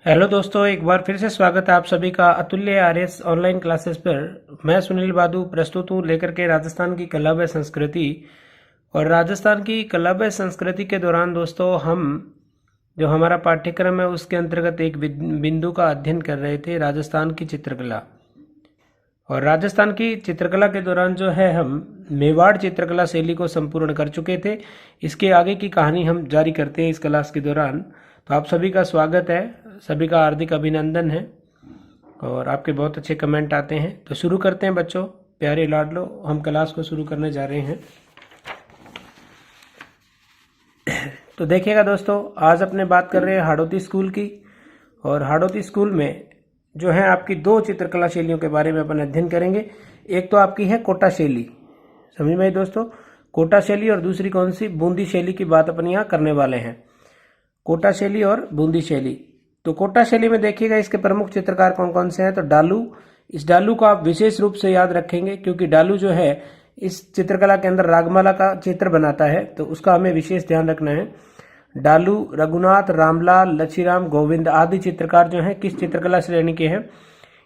Hello दोस्तों, एक बार फिर से स्वागत है आप सभी का अतुल्य आरएस ऑनलाइन क्लासेस पर। मैं सुनील बादू प्रस्तुत हूँ लेकर के राजस्थान की कला व संस्कृति। और राजस्थान की कला व संस्कृति के दौरान दोस्तों हम जो हमारा पाठ्यक्रम है उसके अंतर्गत एक बिंदु का अध्ययन कर रहे थे, राजस्थान की चित्रकला। और राजस्थान की चित्रकला के दौरान जो है हम मेवाड़ चित्रकला शैली को संपूर्ण कर चुके थे। इसके आगे की कहानी हम जारी करते हैं इस क्लास के दौरान। तो आप सभी का स्वागत है, सभी का हार्दिक अभिनंदन है और आपके बहुत अच्छे कमेंट आते हैं। तो शुरू करते हैं बच्चों, प्यारे लाडलो, हम क्लास को शुरू करने जा रहे हैं। तो देखिएगा दोस्तों, आज अपने बात कर रहे हैं हाड़ौती स्कूल की। और हाड़ौती स्कूल में जो है आपकी दो चित्रकला शैलियों के बारे में अपन अध्ययन करेंगे। एक तो आपकी है कोटा शैली, समझ में आई दोस्तों, कोटा शैली। और दूसरी कौन सी, बूंदी शैली की बात अपन यहाँ करने वाले हैं। कोटा शैली और बूंदी शैली। तो कोटा शैली में देखिएगा इसके प्रमुख चित्रकार कौन कौन से हैं। तो डालू, इस डालू को आप विशेष रूप से याद रखेंगे क्योंकि डालू जो है इस चित्रकला के अंदर रागमाला का चित्र बनाता है, तो उसका हमें विशेष ध्यान रखना है। डालू, रघुनाथ, रामलाल, लच्छीराम, गोविंद आदि चित्रकार जो हैं किस चित्रकला श्रेणी के हैं,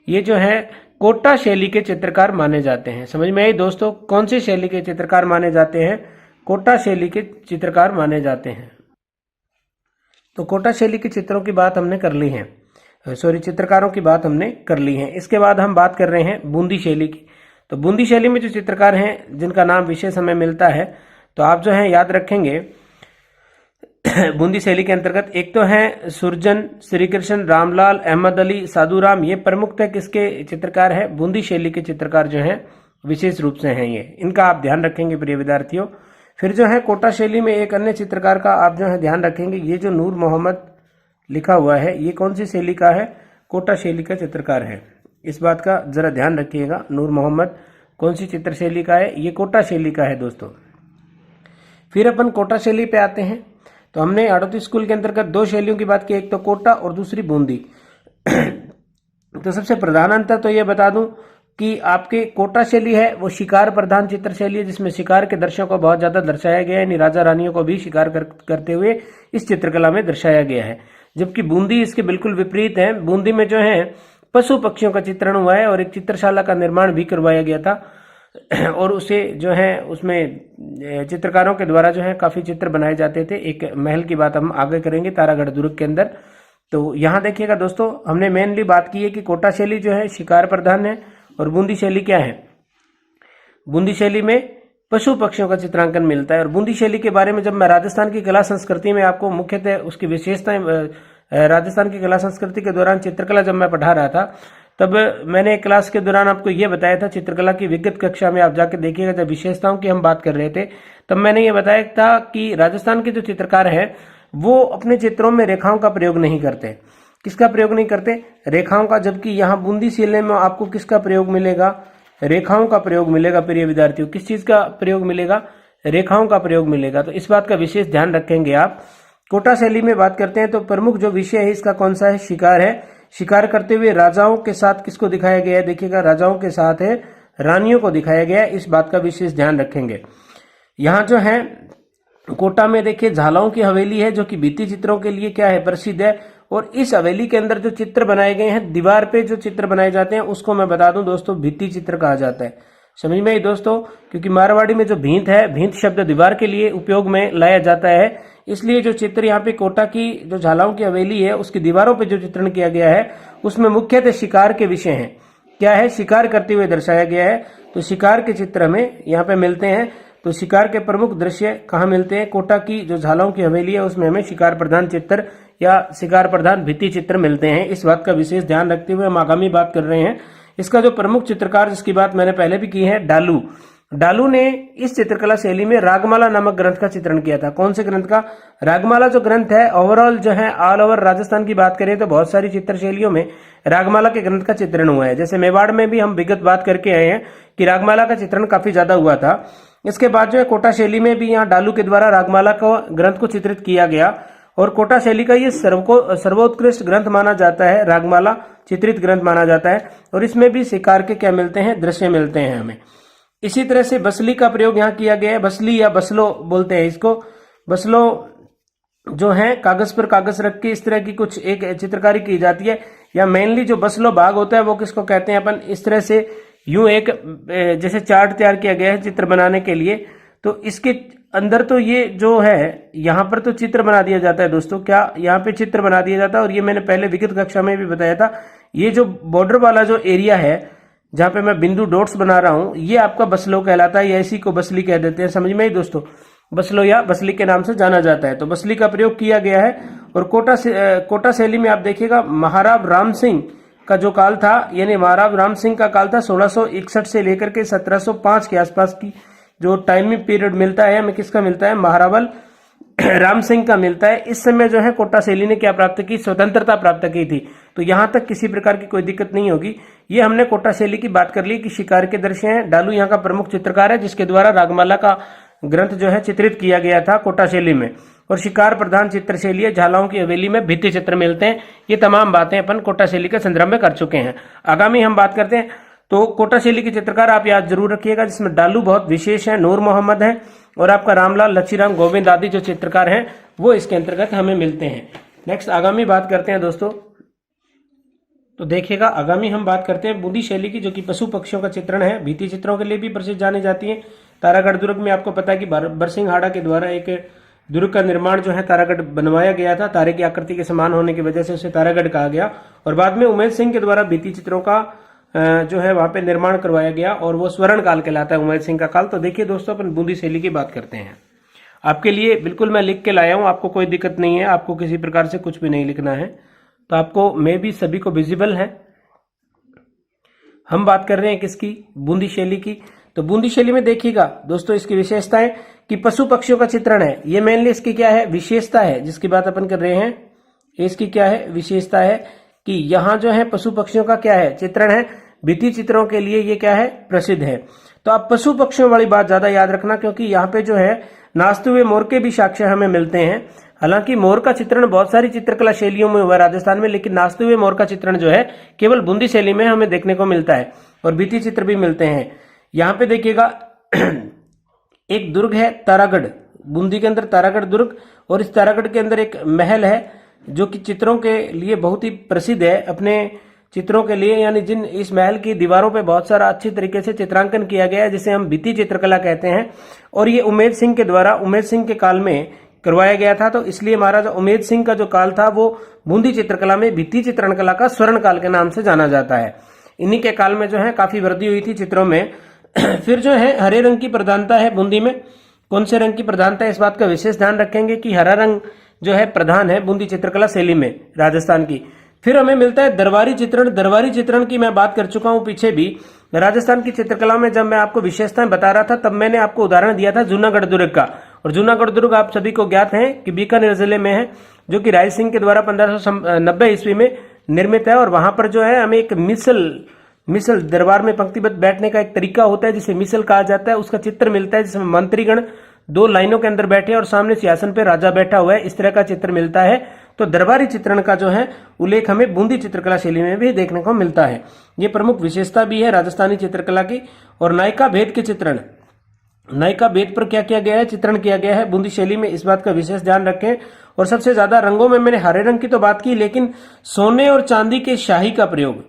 ये जो है कोटा शैली के चित्रकार माने जाते हैं। समझ में आई दोस्तों, कौन सी शैली के चित्रकार माने जाते हैं, कोटा शैली के चित्रकार माने जाते हैं। तो कोटा शैली के चित्रों की बात हमने कर ली है, चित्रकारों की बात हमने कर ली है। इसके बाद हम बात कर रहे हैं बूंदी शैली की। तो बूंदी शैली में जो चित्रकार हैं जिनका नाम विशेष हमें मिलता है, तो आप जो है याद रखेंगे बूंदी शैली के अंतर्गत एक तो है सुरजन, श्री कृष्ण, रामलाल, अहमद अली, साधुराम, ये प्रमुखतः किसके चित्रकार है, बूंदी शैली के चित्रकार जो हैं विशेष रूप से हैं ये, इनका आप ध्यान रखेंगे प्रिय विद्यार्थियों। फिर जो है कोटा शैली में एक अन्य चित्रकार का आप जो है ध्यान रखेंगे, ये जो नूर मोहम्मद लिखा हुआ है ये कौन सी शैली का है, कोटा शैली का चित्रकार है। इस बात का जरा ध्यान रखिएगा, नूर मोहम्मद कौन सी चित्र शैली का है, ये कोटा शैली का है दोस्तों। फिर अपन कोटा शैली पे आते हैं। तो हमने हाड़ौती स्कूल के अंतर्गत दो शैलियों की बात की, एक तो कोटा और दूसरी बूंदी। तो सबसे प्रधान अंतर तो ये बता दूं कि आपके कोटा शैली है वो शिकार प्रधान चित्र शैली है, जिसमें शिकार के दृश्यों को बहुत ज्यादा दर्शाया गया है, यानी राजा रानियों को भी शिकार करते हुए इस चित्रकला में दर्शाया गया है। जबकि बूंदी इसके बिल्कुल विपरीत है। बूंदी में जो है पशु पक्षियों का चित्रण हुआ है और एक चित्रशाला का निर्माण भी करवाया गया था और उसे जो है उसमें चित्रकारों के द्वारा जो है काफी चित्र बनाए जाते थे। एक महल की बात हम आगे करेंगे तारागढ़ दुर्ग के अंदर। तो यहाँ देखिएगा दोस्तों, हमने मेनली बात की है कि कोटा शैली जो है शिकार प्रधान है और बूंदी शैली क्या है, बूंदी शैली में पशु पक्षियों का चित्रांकन मिलता है। और बूंदी शैली के बारे में जब मैं राजस्थान की कला संस्कृति में आपको मुख्यतः उसकी विशेषताएं राजस्थान की कला संस्कृति के दौरान चित्रकला जब मैं पढ़ा रहा था, तब मैंने क्लास के दौरान आपको यह बताया था, चित्रकला की विगत कक्षा में आप जाके देखिएगा, जब विशेषताओं की हम बात कर रहे थे तब मैंने ये बताया था कि राजस्थान के जो चित्रकार हैं वो अपने चित्रों में रेखाओं का प्रयोग नहीं करते। किसका प्रयोग नहीं करते, रेखाओं का। जबकि यहाँ बूंदी शैली में आपको किसका प्रयोग मिलेगा, रेखाओं का प्रयोग मिलेगा प्रिय विद्यार्थियों। किस चीज का प्रयोग मिलेगा, रेखाओं का प्रयोग मिलेगा। तो इस बात का विशेष ध्यान रखेंगे आप। कोटा शैली में बात करते हैं तो प्रमुख जो विषय है इसका कौन सा है, शिकार है। शिकार करते हुए राजाओं के साथ किसको दिखाया गया है, देखिएगा राजाओं के साथ है रानियों को दिखाया गया है, इस बात का विशेष ध्यान रखेंगे। यहाँ जो है कोटा में देखिए झालाओं की हवेली है जो कि भित्ति चित्रों के लिए क्या है, प्रसिद्ध है। और इस हवेली के अंदर जो चित्र बनाए गए हैं, दीवार पे जो चित्र बनाए जाते हैं उसको मैं बता दूं दोस्तों भित्ति चित्र कहा जाता है। समझ में आई दोस्तों, क्योंकि मारवाड़ी में जो भींत है, भींत शब्द दीवार के लिए उपयोग में लाया जाता है, इसलिए जो चित्र यहाँ पे कोटा की जो झालाओं की हवेली है उसकी दीवारों पे जो चित्रण किया गया है उसमें मुख्यतः शिकार के विषय हैं। क्या है, शिकार करते हुए दर्शाया गया है। तो शिकार के चित्र हमें यहाँ पे मिलते हैं। तो शिकार के प्रमुख दृश्य कहाँ मिलते हैं, कोटा की जो झालाओं की हवेली है उसमें हमें शिकार प्रधान चित्र या शिकार प्रधान भित्ति चित्र मिलते हैं। इस बात का विशेष ध्यान रखते हुए हम आगामी बात कर रहे हैं। इसका जो प्रमुख चित्रकार जिसकी बात मैंने पहले भी की है, डालू। डालू ने इस चित्रकला शैली में रागमाला नामक ग्रंथ का चित्रण किया था। कौन से ग्रंथ का, रागमाला जो ग्रंथ है ओवरऑल जो है ऑल ओवर राजस्थान की बात करें तो बहुत सारी चित्र शैलियों में रागमाला के ग्रंथ का चित्रण हुआ है। जैसे मेवाड़ में भी हम विगत बात करके आए हैं कि रागमाला का चित्रण काफी ज्यादा हुआ था। इसके बाद जो है कोटा शैली में भी यहाँ डालू के द्वारा रागमाला को ग्रंथ को चित्रित किया गया और कोटा शैली का ये सर्वोत्कृष्ट ग्रंथ माना जाता है, रागमाला चित्रित ग्रंथ माना जाता है। और इसमें भी शिकार के क्या मिलते हैं, दृश्य मिलते हैं हमें। इसी तरह से बसली का प्रयोग यहाँ किया गया है, बसली या बसलो बोलते हैं इसको। बसलो जो है कागज पर कागज रख के इस तरह की कुछ एक चित्रकारी की जाती है, या मेनली जो बसलो भाग होता है वो किसको कहते हैं अपन, इस तरह से यूं एक जैसे चार्ट तैयार किया गया है चित्र बनाने के लिए। तो इसके अंदर तो ये जो है यहाँ पर तो चित्र बना दिया जाता है दोस्तों, क्या यहाँ पे चित्र बना दिया जाता है। और ये मैंने पहले विगत कक्षा में भी बताया था, ये जो बॉर्डर वाला जो एरिया है जहाँ पे मैं बिंदु डॉट्स बना रहा हूँ, ये आपका बसलो कहलाता है, या इसी को बसली कह देते हैं, समझ में ही दोस्तों, बसलो या बसली के नाम से जाना जाता है। तो बसली का प्रयोग किया गया है। और कोटा शैली में आप देखिएगा महाराव राम सिंह का जो काल था, यानी महाराव राम सिंह का काल था 1661 से लेकर के 1705 के आसपास की जो टाइमिंग पीरियड मिलता है हमें, किसका मिलता है, महारावल राम सिंह का मिलता है। इस समय जो है कोटा शैली ने क्या प्राप्त की, स्वतंत्रता प्राप्त की थी। तो यहां तक किसी प्रकार की कोई दिक्कत नहीं होगी। ये हमने कोटा शैली की बात कर ली कि शिकार के दृश्य हैं। डालू यहाँ का प्रमुख चित्रकार है जिसके द्वारा रागमाला का ग्रंथ जो है चित्रित किया गया था कोटा शैली में। और शिकार प्रधान चित्र शैली है, झालाओं की हवेली में भित्ति चित्र मिलते हैं। ये तमाम बातें अपन कोटा शैली के संदर्भ में कर चुके हैं। आगामी हम बात करते हैं तो कोटा शैली के चित्रकार आप याद जरूर रखिएगा, जिसमें डालू बहुत विशेष है, नूर मोहम्मद है, और आपका रामलाल, लच्छीराम, गोविंद आदि जो चित्रकार हैं वो इसके अंतर्गत हमें मिलते हैं। नेक्स्ट आगामी बात करते हैं दोस्तों, तो देखिएगा आगामी हम बात करते हैं बूंदी शैली की, जो कि पशु पक्षियों का चित्रण है। भित्ति चित्रों के लिए भी प्रसिद्ध जानी जाती है। तारागढ़ दुर्ग में आपको पता है कि बरसिंघाड़ा के द्वारा एक दुर्ग का निर्माण जो है तारागढ़ बनवाया गया था। तारे की आकृति के समान होने की वजह से उसे तारागढ़ कहा गया। और बाद में उमेद सिंह के द्वारा भित्ति चित्रों का जो है वहां पे निर्माण करवाया गया, और वो स्वर्ण काल कहलाता है, उमेद सिंह का काल। तो देखिए दोस्तों, अपन बूंदी शैली की बात करते हैं। आपके लिए बिल्कुल मैं लिख के लाया हूं, आपको कोई दिक्कत नहीं है, आपको किसी प्रकार से कुछ भी नहीं लिखना है। तो आपको मैं भी सभी को विजिबल है। हम बात कर रहे हैं किसकी, बूंदी शैली की। तो बूंदी शैली में देखिएगा दोस्तों, इसकी विशेषताएं कि पशु पक्षियों का चित्रण है। ये मेनली इसकी क्या है, विशेषता है जिसकी बात अपन कर रहे हैं। इसकी क्या है, विशेषता है कि यहाँ जो है पशु पक्षियों का क्या है, चित्रण है। भित्ति चित्रों के लिए ये क्या है, प्रसिद्ध है। तो आप पशु पक्षियों वाली बात ज्यादा याद रखना, क्योंकि यहाँ पे जो है नाचते हुए मोर के भी साक्ष्य हमें मिलते हैं। हालांकि मोर का चित्रण बहुत सारी चित्रकला शैलियों में हुआ राजस्थान में, लेकिन नाचते हुए मोर का चित्रण जो है केवल बूंदी शैली में हमें देखने को मिलता है। और भित्ति चित्र भी मिलते हैं। यहाँ पे देखिएगा एक दुर्ग है तारागढ़, बूंदी के अंदर तारागढ़ दुर्ग, और इस तारागढ़ के अंदर एक महल है जो कि चित्रों के लिए बहुत ही प्रसिद्ध है, अपने चित्रों के लिए। यानी जिन इस महल की दीवारों पे बहुत सारा अच्छी तरीके से चित्रांकन किया गया है, जिसे हम भित्ति चित्रकला कहते हैं। और ये उमेद सिंह के द्वारा, उमेद सिंह के काल में करवाया गया था। तो इसलिए महाराजा उमेद सिंह का जो काल था वो बूंदी चित्रकला में भित्ति चित्रण कला का स्वर्ण काल के नाम से जाना जाता है। इन्हीं के काल में जो है काफी वृद्धि हुई थी चित्रों में। फिर जो है हरे रंग की प्रधानता है बूंदी में। कौन से रंग की प्रधानता है, इस बात का विशेष ध्यान रखेंगे कि हरा रंग जो है प्रधान है बूंदी चित्रकला शैली में राजस्थान की। फिर हमें मिलता है दरबारी चित्रण। दरबारी चित्रण की मैं बात कर चुका हूं पीछे भी। राजस्थान की चित्रकला में जब मैं आपको विशेषताएं बता रहा था, तब मैंने आपको उदाहरण दिया था जूनागढ़ दुर्ग का। और जूनागढ़ दुर्ग आप सभी को ज्ञात है कि बीकानेर जिले में है, जो कि राय सिंह के द्वारा 1590 ईस्वी में निर्मित है। और वहां पर जो है हमें एक मिसल दरबार में पंक्तिबद्ध बैठने का एक तरीका होता है जिसे मिसल कहा जाता है, उसका चित्र मिलता है, जिसमें मंत्रीगण दो लाइनों के अंदर बैठे और सामने सिंहासन पे राजा बैठा हुआ है, इस तरह का चित्र मिलता है। तो दरबारी चित्रण का जो है उल्लेख हमें बूंदी चित्रकला शैली में भी देखने को मिलता है। ये प्रमुख विशेषता भी है राजस्थानी चित्रकला की। और नायिका भेद के चित्रण, नायिका भेद पर क्या किया गया है, चित्रण किया गया है बूंदी शैली में, इस बात का विशेष ध्यान रखें। और सबसे ज्यादा रंगों में मैंने हरे रंग की तो बात की, लेकिन सोने और चांदी के शाही का प्रयोग,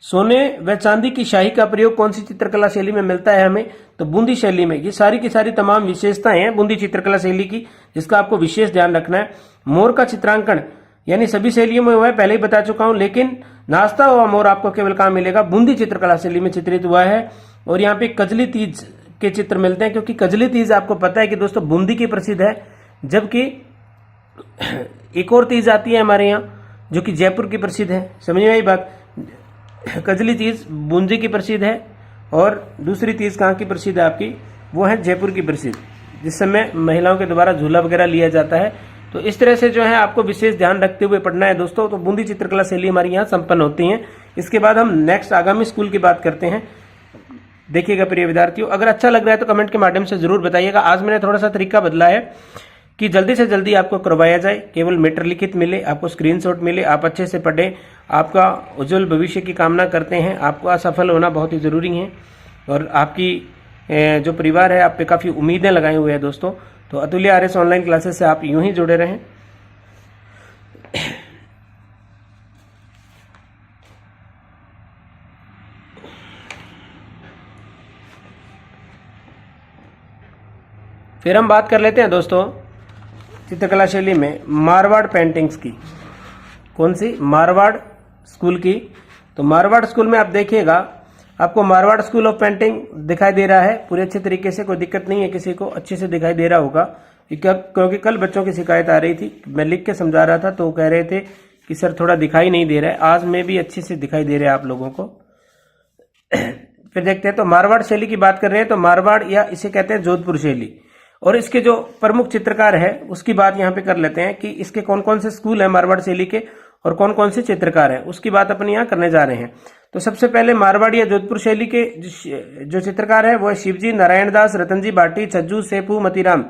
सोने व चांदी की शाही का प्रयोग कौन सी चित्रकला शैली में मिलता है हमें, तो बूंदी शैली में। ये सारी की सारी तमाम विशेषताएं हैं बूंदी चित्रकला शैली की, जिसका आपको विशेष ध्यान रखना है। मोर का चित्रांकन यानी सभी शैलियों में हुआ है, पहले ही बता चुका हूं, लेकिन नाचता हुआ मोर आपको केवल कहां मिलेगा, बूंदी चित्रकला शैली में चित्रित हुआ है। और यहाँ पे कजली तीज के चित्र मिलते हैं, क्योंकि कजली तीज आपको पता है कि दोस्तों बूंदी की प्रसिद्ध है, जबकि एक और तीज आती है हमारे यहाँ जो कि जयपुर की प्रसिद्ध है। समझ में आई बात, कजली तीज बूंदी की प्रसिद्ध है और दूसरी तीज कहाँ की प्रसिद्ध है आपकी, वो है जयपुर की प्रसिद्ध, जिस समय महिलाओं के द्वारा झूला वगैरह लिया जाता है। तो इस तरह से जो है आपको विशेष ध्यान रखते हुए पढ़ना है दोस्तों। तो बूंदी चित्रकला शैली हमारी यहाँ संपन्न होती है। इसके बाद हम नेक्स्ट आगामी स्कूल की बात करते हैं। देखिएगा प्रिय विद्यार्थियों, अगर अच्छा लग रहा है तो कमेंट के माध्यम से जरूर बताइएगा। आज मैंने थोड़ा सा तरीका बदला है कि जल्दी से जल्दी आपको करवाया जाए, केवल मैटर लिखित मिले, आपको स्क्रीनशॉट मिले, आप अच्छे से पढ़ें। आपका उज्जवल भविष्य की कामना करते हैं। आपका सफल होना बहुत ही जरूरी है और आपकी जो परिवार है आप पे काफ़ी उम्मीदें लगाए हुए हैं दोस्तों। तो अतुल्य आर्यस ऑनलाइन क्लासेस से आप यूं ही जुड़े रहें। फिर हम बात कर लेते हैं दोस्तों चित्रकला शैली में मारवाड़ पेंटिंग्स की। कौन सी? मारवाड़ स्कूल की। तो मारवाड़ स्कूल में आप देखिएगा, आपको मारवाड़ स्कूल ऑफ पेंटिंग दिखाई दे रहा है पूरे अच्छे तरीके से, कोई दिक्कत नहीं है, किसी को अच्छे से दिखाई दे रहा होगा। क्योंकि कल बच्चों की शिकायत आ रही थी, मैं लिख के समझा रहा था तो वो कह रहे थे कि सर थोड़ा दिखाई नहीं दे रहा है। आज में भी अच्छे से दिखाई दे रहा है आप लोगों को। फिर देखते हैं, तो मारवाड़ शैली की बात कर रहे हैं तो मारवाड़ या इसे कहते हैं जोधपुर शैली, और इसके जो प्रमुख चित्रकार है उसकी बात यहाँ पे कर लेते हैं कि इसके कौन कौन से स्कूल है मारवाड़ शैली के और कौन कौन से चित्रकार हैं, उसकी बात अपन यहाँ करने जा रहे हैं। तो सबसे पहले मारवाड़ या जोधपुर शैली के जो चित्रकार है वो है शिवजी, नारायण दास, रतनजी भाटी, छज्जू, सेपू, मतीराम।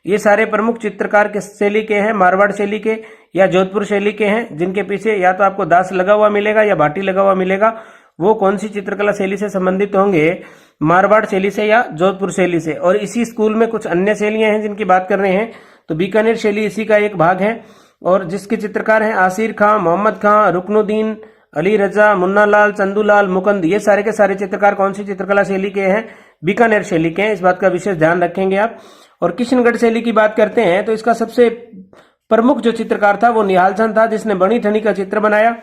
ये सारे प्रमुख चित्रकार के शैली के हैं, मारवाड़ शैली के या जोधपुर शैली के हैं, जिनके पीछे या तो आपको दास लगा हुआ मिलेगा या भाटी लगा हुआ मिलेगा। वो कौन सी चित्रकला शैली से संबंधित होंगे? मारवाड़ शैली से या जोधपुर शैली से। और इसी स्कूल में कुछ अन्य शैलियां हैं जिनकी बात कर रहे हैं, तो बीकानेर शैली इसी का एक भाग है, और जिसके चित्रकार हैं आसिर खां, मोहम्मद खां, रुकनुद्दीन, अली रजा, मुन्नालाल, चंदूलाल, मुकंद। ये सारे के सारे चित्रकार कौन सी चित्रकला शैली के हैं? बीकानेर शैली के हैं। इस बात का विशेष ध्यान रखेंगे आप। और किशनगढ़ शैली की बात करते हैं तो इसका सबसे प्रमुख जो चित्रकार था वो निहाल चंद था, जिसने बनी ठनी का चित्र बनाया,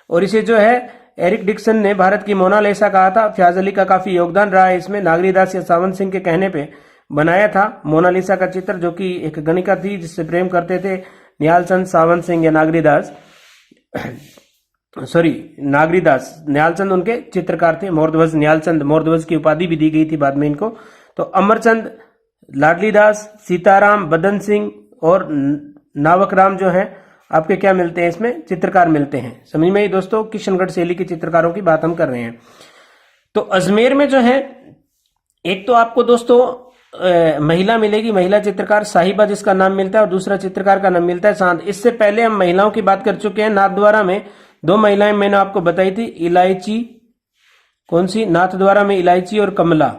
और इसे जो है एरिक डिक्सन ने भारत की मोनालिसा कहा था। फ्याज अली का काफी योगदान रहा है इसमें। नागरीदास या सावंत सिंह के कहने पे बनाया था मोनालिसा का चित्र, जो कि एक गणिका थी जिससे प्रेम करते थे निहाल चंद, सावंत सिंह या नागरीदास। नागरीदास, निहाल चंद उनके चित्रकार थे। मोरध्वज, निहाल चंद, मोरध्वज की उपाधि भी दी गई थी बाद में इनको। तो अमरचंद, लाडली दास, सीताराम, बदन सिंह और नावकराम जो है आपके क्या मिलते हैं इसमें? चित्रकार मिलते हैं। समझ में आई दोस्तों? किशनगढ़ शैली के चित्रकारों की बात हम कर रहे हैं। तो अजमेर में जो है एक तो आपको दोस्तों महिला मिलेगी, महिला चित्रकार साहिबा जिसका नाम मिलता है, और दूसरा चित्रकार का नाम मिलता है चांद। इससे पहले हम महिलाओं की बात कर चुके हैं। नाथद्वारा में दो महिलाएं मैंने आपको बताई थी, इलायची, कौन सी? नाथद्वारा में इलायची और कमला।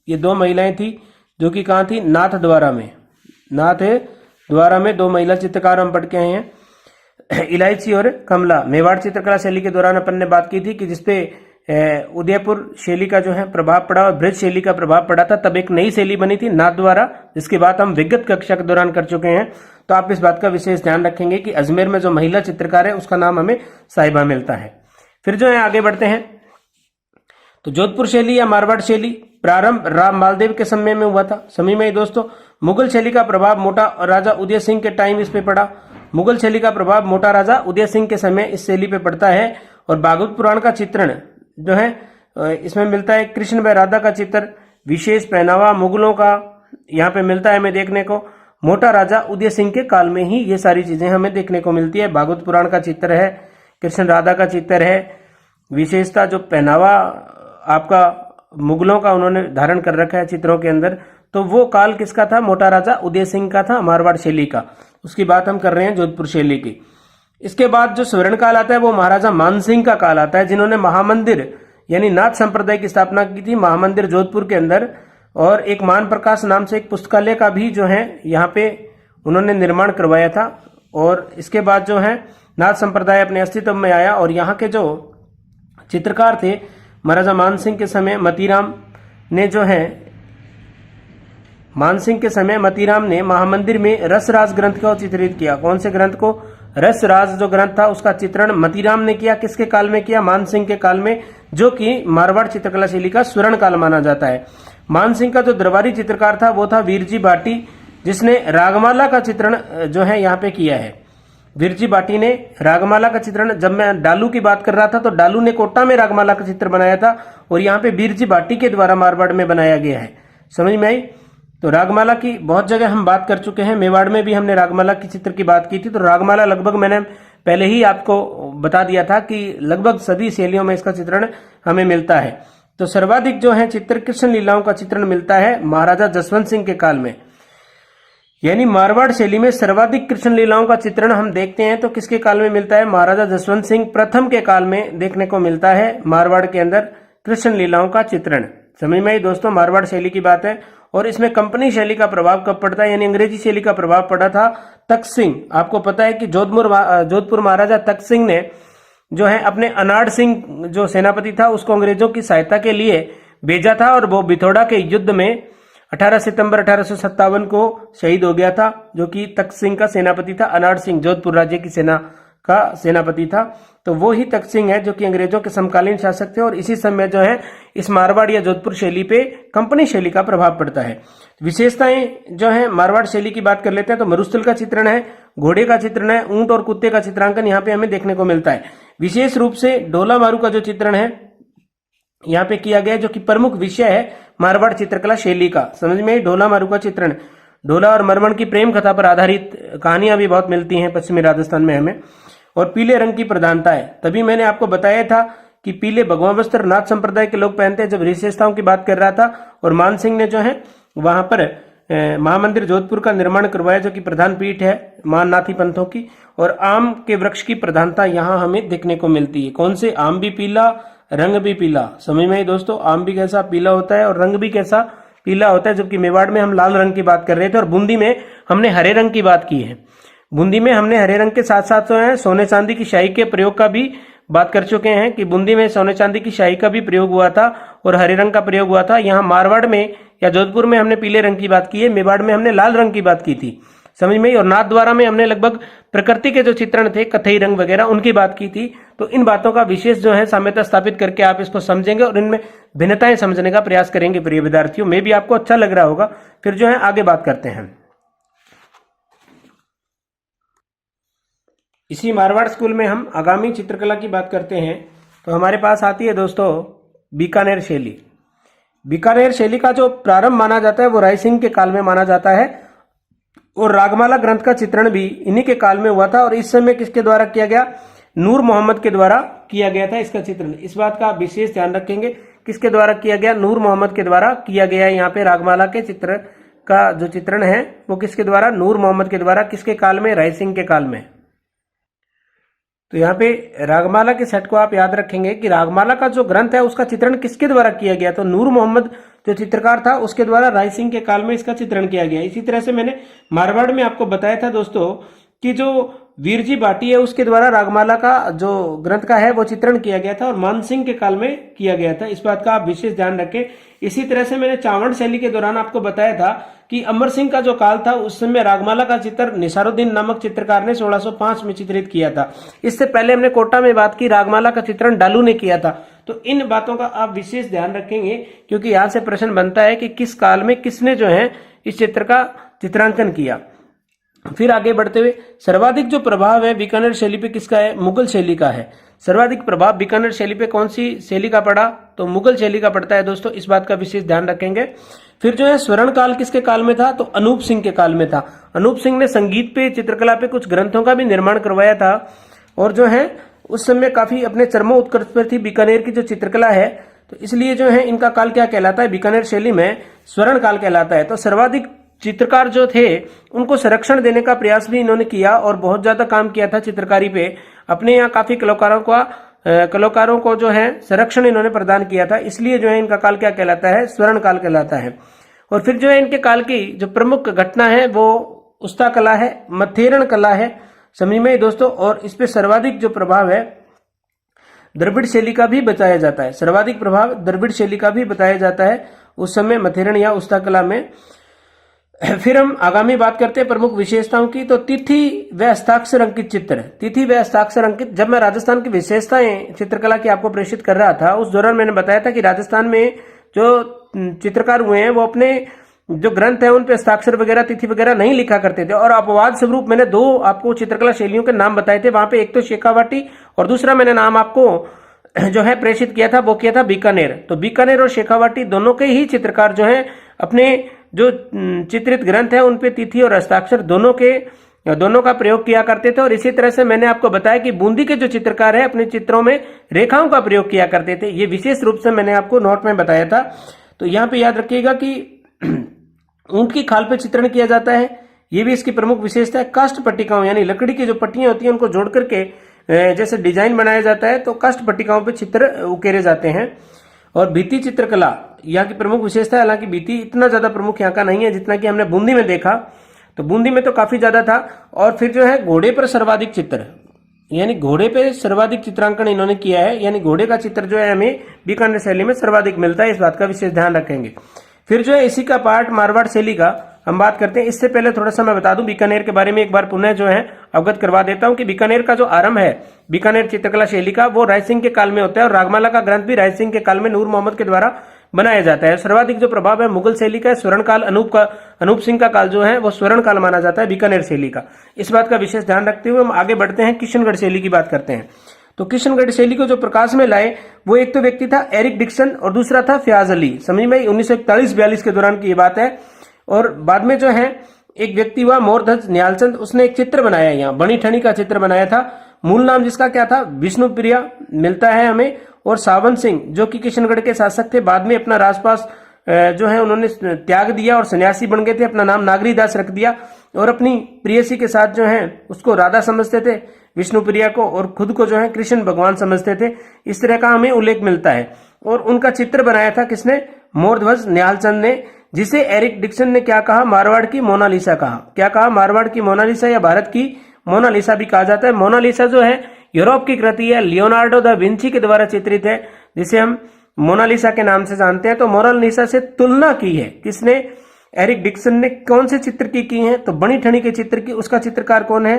ये दो महिलाएं थी जो कि कहाँ थी? नाथद्वारा में। नाथद्वारा में दो महिला चित्रकार हम पढ़ के आए हैं, इलायची और कमला। मेवाड़ चित्रकला शैली के दौरान अपन ने बात की थी कि जिसपे उदयपुर शैली का जो है प्रभाव पड़ा और ब्रज शैली का प्रभाव पड़ा था, तब एक नई शैली बनी थी नाथद्वारा, जिसकी बात हम विगत कक्षा के दौरान कर चुके हैं। तो आप इस बात का विशेष ध्यान रखेंगे कि अजमेर में जो महिला चित्रकार है उसका नाम हमें साहिबा मिलता है। फिर जो है आगे बढ़ते हैं, तो जोधपुर शैली या मारवाड़ शैली प्रारंभ राम मालदेव के समय में हुआ था। समझ में दोस्तों? मुगल शैली का प्रभाव मोटा राजा उदय सिंह के टाइम इस पे पड़ा। मुगल शैली का प्रभाव मोटा राजा उदय सिंह के समय इस शैली पे पड़ता है। और भागवत पुराण का चित्रण जो है इसमें मिलता है। कृष्ण व राधा का चित्र, विशेष पहनावा मुगलों का यहाँ पे मिलता है हमें देखने को। मोटा राजा उदय सिंह के काल में ही ये सारी चीजें हमें देखने को मिलती है। भागवत पुराण का चित्र है, कृष्ण राधा का चित्र है, विशेषता जो पहनावा आपका मुगलों का उन्होंने धारण कर रखा है चित्रों के अंदर, तो वो काल किसका था? मोटा राजा उदय सिंह का था, मारवाड़ शैली का। उसकी बात हम कर रहे हैं जोधपुर शैली की। इसके बाद जो स्वर्ण काल आता है वो महाराजा मानसिंह का काल आता है, जिन्होंने महामंदिर यानी नाथ संप्रदाय की स्थापना की थी महामंदिर जोधपुर के अंदर। और एक मान प्रकाश नाम से एक पुस्तकालय का भी जो है यहाँ पे उन्होंने निर्माण करवाया था। और इसके बाद जो है नाथ संप्रदाय अपने अस्तित्व में आया। और यहाँ के जो चित्रकार थे महाराजा मानसिंह के समय, मतीराम ने जो है मानसिंह के समय मतीराम ने महामंदिर में रसराज ग्रंथ को चित्रित किया। कौन से ग्रंथ को? रसराज जो ग्रंथ था उसका चित्रण मतीराम ने किया। किसके काल में किया? मानसिंह के काल में, जो कि मारवाड़ चित्रकला शैली का स्वर्ण काल माना जाता है। मानसिंह का जो दरबारी चित्रकार था वो था वीरजी भाटी, जिसने रागमाला का चित्रण जो है यहाँ पे किया है। वीरजी भाटी ने रागमाला का चित्रण, जब मैं डालू की बात कर रहा था तो डालू ने कोटा में रागमाला का चित्र बनाया था, और यहाँ पे वीरजी भाटी के द्वारा मारवाड़ में बनाया गया है। समझ में आई? तो रागमाला की बहुत जगह हम बात कर चुके हैं। मेवाड़ में भी हमने रागमाला की चित्र की बात की थी। तो रागमाला लगभग मैंने पहले ही आपको बता दिया था कि लगभग सभी शैलियों में इसका चित्रण हमें मिलता है। तो सर्वाधिक जो है चित्र कृष्ण लीलाओं का चित्रण मिलता है महाराजा जसवंत सिंह के काल में। यानी मारवाड़ शैली में सर्वाधिक कृष्ण लीलाओं का चित्रण हम देखते हैं तो किसके काल में मिलता है? महाराजा जसवंत सिंह प्रथम के काल में देखने को मिलता है मारवाड़ के अंदर कृष्ण लीलाओं का चित्रण। समझ में आई दोस्तों? मारवाड़ शैली की बात है। और इसमें कंपनी शैली का प्रभाव कब पड़ता है? यानी अंग्रेजी शैली का प्रभाव पड़ा था तख्त सिंह। आपको पता है कि जोधपुर महाराजा तख्त सिंह ने जो है अपने अनाड़ सिंह जो सेनापति था उसको अंग्रेजों की सहायता के लिए भेजा था, और वो बिथोड़ा के युद्ध में 18 सितंबर 1857 को शहीद हो गया था, जो कि तख्त सिंह का सेनापति था। अनाड़ सिंह जोधपुर राज्य की सेना का सेनापति था। तो वो ही तख्त सिंह है जो कि अंग्रेजों के समकालीन शासक थे, और इसी समय जो है इस मारवाड़ या जोधपुर शैली पे कंपनी शैली का प्रभाव पड़ता है। विशेषताएं जो है मारवाड़ शैली की बात कर लेते हैं तो मरुस्थल का चित्रण है, घोड़े का चित्रण है, ऊंट और कुत्ते का चित्रांकन यहाँ पे हमें देखने को मिलता है। विशेष रूप से ढोला मारू का जो चित्रण है यहाँ पे किया गया, जो कि प्रमुख विषय है मारवाड़ चित्रकला शैली का। समझ में ढोला मारू का चित्रण, ढोला और मरमण की प्रेम कथा पर आधारित कहानियां भी बहुत मिलती हैं पश्चिमी राजस्थान में हमें। और पीले रंग की प्रधानता है, तभी मैंने आपको बताया था कि पीले भगवा वस्त्र नाथ संप्रदाय के लोग पहनते हैं जब विशेषताओं की बात कर रहा था। और मान सिंह ने जो है वहां पर महामंदिर जोधपुर का निर्माण करवाया, जो कि प्रधान पीठ है माननाथी पंथों की। और आम के वृक्ष की प्रधानता यहाँ हमें देखने को मिलती है। कौन से? आम भी पीला, रंग भी पीला। समझ में आई दोस्तों, आम भी कैसा पीला होता है और रंग भी कैसा पीला होता है। जबकि मेवाड़ में हम लाल रंग की बात कर रहे थे और बूंदी में हमने हरे रंग की बात की है। बूंदी में हमने हरे रंग के साथ साथ जो है सोने चांदी की शाही के प्रयोग का भी बात कर चुके हैं कि बूंदी में सोने चांदी की शाही का भी प्रयोग हुआ था और हरे रंग का प्रयोग हुआ था। यहाँ मारवाड़ में या जोधपुर में हमने पीले रंग की बात की है, मेवाड़ में हमने लाल रंग की बात की थी। समझ में? और नाथ द्वारा में हमने लगभग प्रकृति के जो चित्रण थे कथई रंग वगैरह उनकी बात की थी। तो इन बातों का विशेष जो है साम्यता स्थापित करके आप इसको समझेंगे और इनमें भिन्नताएं समझने का प्रयास करेंगे प्रिय विद्यार्थियों। में भी आपको अच्छा लग रहा होगा। फिर जो है आगे बात करते हैं। इसी मारवाड़ स्कूल में हम आगामी चित्रकला की बात करते हैं तो हमारे पास आती है दोस्तों बीकानेर शैली। बीकानेर शैली का जो प्रारंभ माना जाता है वो राय सिंह के काल में माना जाता है और रागमाला ग्रंथ का चित्रण भी इन्हीं के काल में हुआ था। और इस समय किसके द्वारा किया गया? नूर मोहम्मद के द्वारा किया गया था इसका चित्रण। इस बात का विशेष ध्यान रखेंगे, किसके द्वारा किया गया? नूर मोहम्मद के द्वारा किया गया। यहाँ पे रागमाला के चित्र का जो चित्रण है वो किसके द्वारा? नूर मोहम्मद के द्वारा। किसके काल में? राय सिंह के काल में। तो यहाँ पे रागमाला के सेट को आप याद रखेंगे कि रागमाला का जो ग्रंथ है उसका चित्रण किसके द्वारा किया गया? तो नूर मोहम्मद जो चित्रकार था उसके द्वारा राय सिंह के काल में इसका चित्रण किया गया। इसी तरह से मैंने मारवाड़ में आपको बताया था दोस्तों कि जो वीरजी भाटी है उसके द्वारा रागमाला का जो ग्रंथ का है वो चित्रण किया गया था और मान सिंह के काल में किया गया था। इस बात का आप विशेष ध्यान रखें। इसी तरह से मैंने चावड़ शैली के दौरान आपको बताया था कि अमर सिंह का जो काल था उस समय रागमाला का चित्र निसारुद्दीन नामक चित्रकार ने 1605 में चित्रित किया था। इससे पहले हमने कोटा में बात की, रागमाला का चित्रण डालू ने किया था। तो इन बातों का आप विशेष ध्यान रखेंगे क्योंकि यहां से प्रश्न बनता है कि किस काल में किसने जो है इस चित्र का चित्रांकन किया। फिर आगे बढ़ते हुए सर्वाधिक जो प्रभाव है बीकानेर शैली पे किसका है? मुगल शैली का है। सर्वाधिक प्रभाव बीकानेर शैली पे कौन सी शैली का पड़ा? तो मुगल शैली का पड़ता है दोस्तों। इस बात का विशेष ध्यान रखेंगे। फिर जो है स्वर्ण काल किसके काल में था? तो अनूप सिंह के काल में था। अनूप सिंह ने संगीत पे, चित्रकला पे कुछ ग्रंथों का भी निर्माण करवाया था और जो है उस समय काफी अपने चरमो उत्कर्ष पर थी बीकानेर की जो चित्रकला है। तो इसलिए जो है इनका काल क्या कहलाता है? बीकानेर शैली में स्वर्ण काल कहलाता है। तो सर्वाधिक चित्रकार जो थे उनको संरक्षण देने का प्रयास भी इन्होंने किया और बहुत ज्यादा काम किया था चित्रकारी पे। अपने यहाँ काफी कलाकारों को जो है संरक्षण इन्होंने प्रदान किया था। इसलिए जो है इनका काल क्या कहलाता है? स्वर्ण काल कहलाता है। और फिर जो है इनके काल की जो प्रमुख घटना है वो उस्ता कला है, मथेरण कला है। समझ में दोस्तों। और इस पे सर्वाधिक जो प्रभाव है द्रविड़ शैली का भी बताया जाता है। सर्वाधिक प्रभाव द्रविड़ शैली का भी बताया जाता है उस समय मथेरण या उस्ता कला में। फिर हम आगामी बात करते हैं प्रमुख विशेषताओं की। तो तिथि व हस्ताक्षर अंकित चित्र। तिथि व हस्ताक्षर अंकित, जब मैं राजस्थान की विशेषताएं चित्रकला की आपको प्रेषित कर रहा था उस दौरान मैंने बताया था कि राजस्थान में जो चित्रकार हुए हैं वो अपने जो ग्रंथ है उन पे हस्ताक्षर वगैरह तिथि वगैरह नहीं लिखा करते थे। और अपवाद स्वरूप मैंने दो आपको चित्रकला शैलियों के नाम बताए थे। वहां पे एक तो शेखावाटी और दूसरा मैंने नाम आपको जो है प्रेषित किया था वो किया था बीकानेर। तो बीकानेर और शेखावाटी दोनों के ही चित्रकार जो है अपने जो चित्रित ग्रंथ है उनपे तिथि और हस्ताक्षर दोनों का प्रयोग किया करते थे। और इसी तरह से मैंने आपको बताया कि बूंदी के जो चित्रकार है अपने चित्रों में रेखाओं का प्रयोग किया करते थे। ये विशेष रूप से मैंने आपको नोट में बताया था। तो यहाँ पे याद रखिएगा कि ऊंट की खाल पे चित्रण किया जाता है, ये भी इसकी प्रमुख विशेषता है। काष्ठ पट्टिकाओं यानी लकड़ी की जो पट्टियां होती हैं उनको जोड़ करके जैसे डिजाइन बनाया जाता है तो काष्ठ पट्टिकाओं पे चित्र उकेरे जाते हैं। और भित्ति चित्रकला यहाँ की प्रमुख विशेषता है। हालांकि भित्ति इतना ज्यादा प्रमुख यहाँ का नहीं है जितना कि हमने बूंदी में देखा। तो बूंदी में तो काफी ज्यादा था। और फिर जो है घोड़े पर सर्वाधिक चित्र, यानी घोड़े पे सर्वाधिक चित्रांकन इन्होंने किया है। यानी घोड़े का चित्र जो है हमें बीकानेर शैली में सर्वाधिक मिलता है। इस बात का विशेष ध्यान रखेंगे। फिर जो है इसी का पार्ट मारवाड़ शैली का हम बात करते हैं। इससे पहले थोड़ा सा मैं बता दूं बीकानेर के बारे में एक बार पुनः जो है अवगत करवा देता हूं कि बीकानेर का जो आरंभ है बीकानेर चित्रकला शैली का वो राय सिंह के काल में होता है और रागमाला का ग्रंथ भी राय सिंह के काल में नूर मोहम्मद के द्वारा बनाया जाता है। सर्वाधिक जो प्रभाव है मुगल शैली का, स्वर्ण काल अनूप सिंह का काल जो है वो स्वर्ण काल माना जाता है बीकानेर शैली का। इस बात का विशेष ध्यान रखते हुए हम आगे बढ़ते हैं, किशनगढ़ शैली की बात करते हैं। तो किशनगढ़ शैली को जो प्रकाश में लाए वो एक तो व्यक्ति था एरिक डिक्सन और दूसरा था फयाज अली। समझ में 1941-42 के दौरान की ये बात है। और बाद में जो है एक व्यक्ति हुआ मोरध्वज न्यालचंद, उसने एक चित्र बनाया, यहाँ बनी ठनी का चित्र बनाया था। मूल नाम जिसका क्या था, विष्णु प्रिया मिलता है हमें। और सावन सिंह जो कि किशनगढ़ के शासक थे, बाद में अपना राजपास जो है उन्होंने त्याग दिया और सन्यासी बन गए थे, अपना नाम नागरीदास रख दिया और अपनी प्रेयसी के साथ जो है उसको राधा समझते थे, विष्णु प्रिया को, और खुद को जो है कृष्ण भगवान समझते थे। इस तरह का हमें उल्लेख मिलता है। और उनका चित्र बनाया था किसने, मोरध्वज न्यालचंद ने, जिसे एरिक डिक्सन ने क्या कहा, मारवाड़ की मोनालिसा कहा। क्या कहा, मारवाड़ की मोनालिसा या भारत की मोनालिसा भी कहा जाता है। मोनालिसा जो है यूरोप की कृति है, लियोनार्डो दा विंची के द्वारा चित्रित है, जिसे हम मोनालिसा के नाम से जानते हैं। तो मोनालिसा से तुलना की है किसने, एरिक डिक्सन ने। कौन से चित्र की है, तो बनी ठनी के चित्र की। उसका चित्रकार कौन है,